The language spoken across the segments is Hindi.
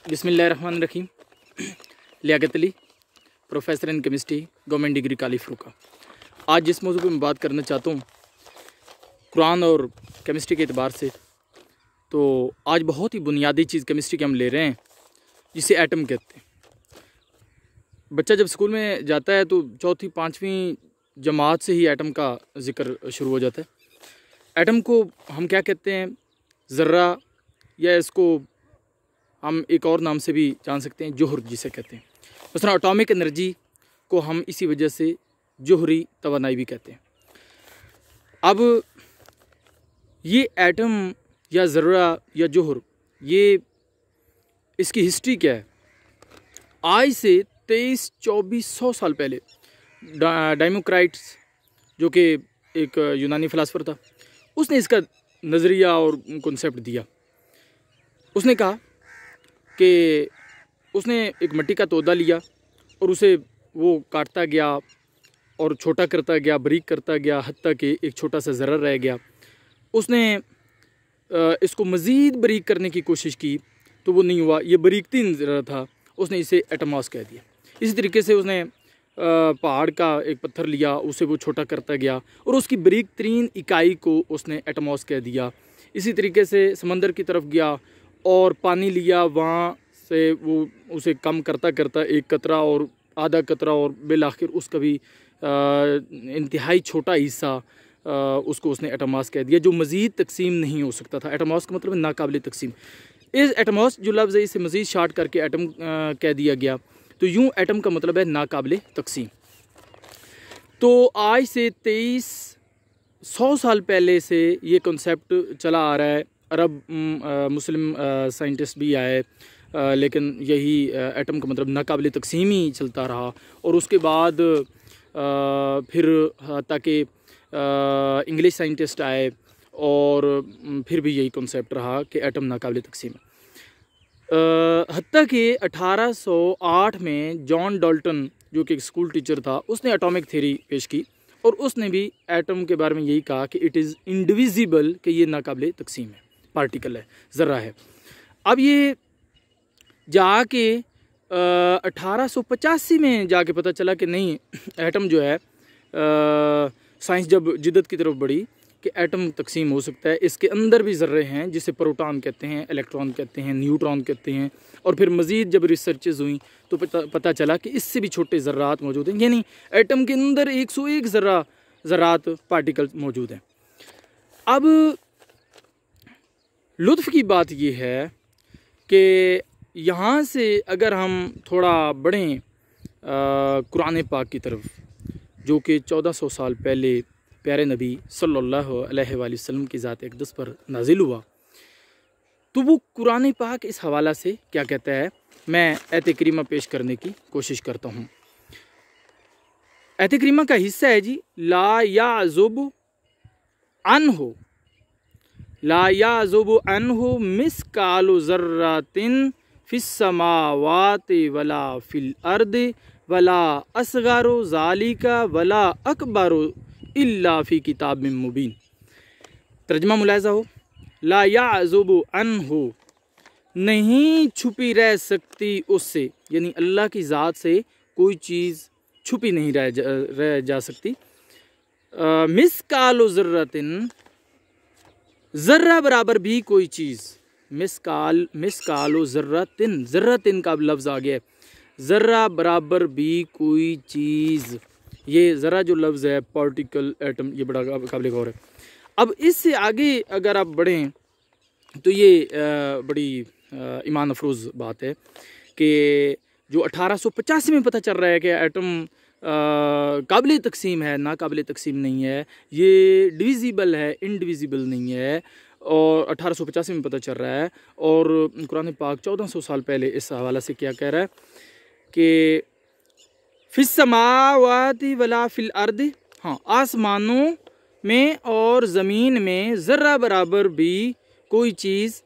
बिस्मिल्लाहिर्रहमानिर्रहीम। Liaquat Ali, professor in chemistry, government degree काली फ़रूका। आज जिस मौजू पर मैं बात करना चाहता हूँ कुरान और केमिस्ट्री के एतबार से, तो आज बहुत ही बुनियादी चीज़ केमिस्ट्री की हम ले रहे हैं जिसे एटम कहते हैं। बच्चा जब स्कूल में जाता है तो चौथी पाँचवीं जमात से ही एटम का ज़िक्र शुरू हो जाता है। एटम को हम क्या कहते हैं? ज़र्रा, या इसको हम एक और नाम से भी जान सकते हैं, जोहर जिसे कहते हैं। मसलन एटॉमिक एनर्जी को हम इसी वजह से जोहरी तवानाई भी कहते हैं। अब ये एटम या ज़र्रा या जोहर, ये इसकी हिस्ट्री क्या है? आज से 2300-2400 साल पहले डेमोक्राइट्स, जो कि एक यूनानी फ़िलासफ़र था, उसने इसका नज़रिया और कॉन्सेप्ट दिया। उसने कहा कि उसने एक मिट्टी का तोदा लिया और उसे वो काटता गया और छोटा करता गया, बारीक करता गया, हत्ता कि एक छोटा सा ज़र्रा रह गया। उसने इसको मज़ीद बारीक करने की कोशिश की तो वो नहीं हुआ, ये बारीक तीन ज़र्रा था, उसने इसे एटमॉस कह दिया। इसी तरीके से उसने पहाड़ का एक पत्थर लिया, उसे वो छोटा करता गया और उसकी बारीक तरीन इकाई को उसने एटमॉस कह दिया। इसी तरीके से समंदर की तरफ गया और पानी लिया, वहाँ से वो उसे कम करता करता एक कतरा और आधा कतरा और बिल आखिर उसका भी इंतहाई छोटा हिस्सा उसको उसने एटमॉस कह दिया, जो मज़ीद तकसीम नहीं हो सकता था। एटमॉस का मतलब है नाकाबिल तकसीम। इस एटमॉस जो लफ्ज़ है इसे मज़ीद शार्ट करके एटम कह दिया गया। तो यूँ एटम का मतलब है नाकाबिल तकसीम। तो आज से 2300 साल पहले से ये कॉन्सेप्ट चला आ रहा है। अरब मुस्लिम साइंटिस्ट भी आए, लेकिन यही एटम का मतलब नाकाबिल तकसीम ही चलता रहा। और उसके बाद फिर ताकि इंग्लिश साइंटिस्ट आए और फिर भी यही कॉन्सेप्ट रहा कि एटम नाकाबिल तकसीम है। हत्ता कि 1808 में जॉन डाल्टन, जो कि एक स्कूल टीचर था, उसने एटॉमिक थ्योरी पेश की और उसने भी एटम के बारे में यही कहा कि इट इज़ इंडिविजिबल, कि ये नाकाबिल तकसीम है, पार्टिकल है, ज़र्रा है। अब ये जाके 1885 में जाके पता चला कि नहीं, एटम जो है, साइंस जब जिद्दत की तरफ बढ़ी कि एटम तकसीम हो सकता है, इसके अंदर भी ज़र्रे हैं जिसे प्रोटॉन कहते हैं, इलेक्ट्रॉन कहते हैं, न्यूट्रॉन कहते हैं। और फिर मज़ीद जब रिसर्चेज हुई तो पता चला कि इससे भी छोटे ज़र्रात मौजूद हैं, यानी एटम के अंदर 101 ज़र्रात पार्टिकल मौजूद हैं। अब लुत्फ़ की बात यह है कि यहाँ से अगर हम थोड़ा बढ़ें कुरान पाक की तरफ, जो कि 1400 साल पहले प्यारे नबी सल्लल्लाहु अलैहि वसल्लम की ज़ात अक़दस पर नाजिल हुआ, तो वो कुरान पाक इस हवाला से क्या कहता है, मैं आयत करीमा पेश करने की कोशिश करता हूँ। आयत करीमा का हिस्सा है जी, ला याज़ुबु अन्हु, ला याज़ुबु अन्हु मिस्कालु ज़र्रातिन फिस्समावाति वला फिल अर्दि वला असगारो ज़ालिका वला अकबरो इल्ला फ़ी किताबिम मुबीन। तर्जमा मुलाहिज़ा हो, ला याज़ुबु अन्हु, नहीं छुपी रह सकती उससे, यानी अल्लाह की ज़ात से कोई चीज़ छुपी नहीं रह जा सकती। मिस्कालो ज़र्रतिन, ज़र्रा बराबर भी कोई चीज़, मिस्कालो ज़र्रतिन, ज़र्रतिन का लफ्ज़ आ गया, ज़र्रा बराबर भी कोई चीज़। ये ज़रा जो लफ्ज़ है, पार्टिकल, एटम, ये बड़ा काबिल गौर है। अब इससे आगे अगर आप बढ़ें तो ये बड़ी ईमान अफरोज़ बात है कि जो 1885 में पता चल रहा है कि एटम काबिल तकसीम है, नाकाबिल तकसीम नहीं है, ये डिविजिबल है, इंडिविजिबल नहीं है, और 1885 में पता चल रहा है। और कुरान पाक 1400 साल पहले इस हवाला से क्या कह रहा है कि फिस्समावाति वला फिल अर्दि, हाँ, आसमानों में और ज़मीन में ज़र्रा बराबर भी कोई चीज़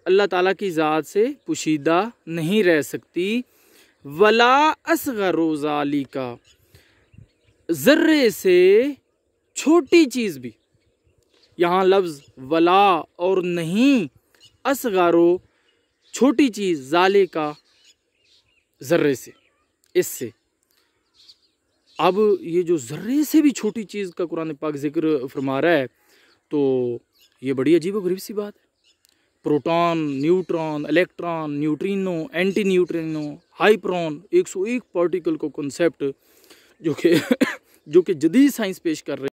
अल्लाह ताला की ज़ात से पुशीदा नहीं रह सकती। वला असग़रो ज़ालिका, ज़र्रे से छोटी चीज़ भी, यहाँ लफ्ज़ वला और नहीं असग़रो छोटी चीज़ ज़ाले का ज़र्रे से, इससे। अब ये जो ज़र्रे से भी छोटी चीज़ का कुरान पाक जिक्र फरमा रहा है, तो ये बड़ी अजीब-ओ-गरीब सी बात है। Proton, neutron, electron, neutrino, anti neutrino, hyperon, 101 particle को कॉन्सेप्ट जो कि जदीद साइंस पेश कर रहे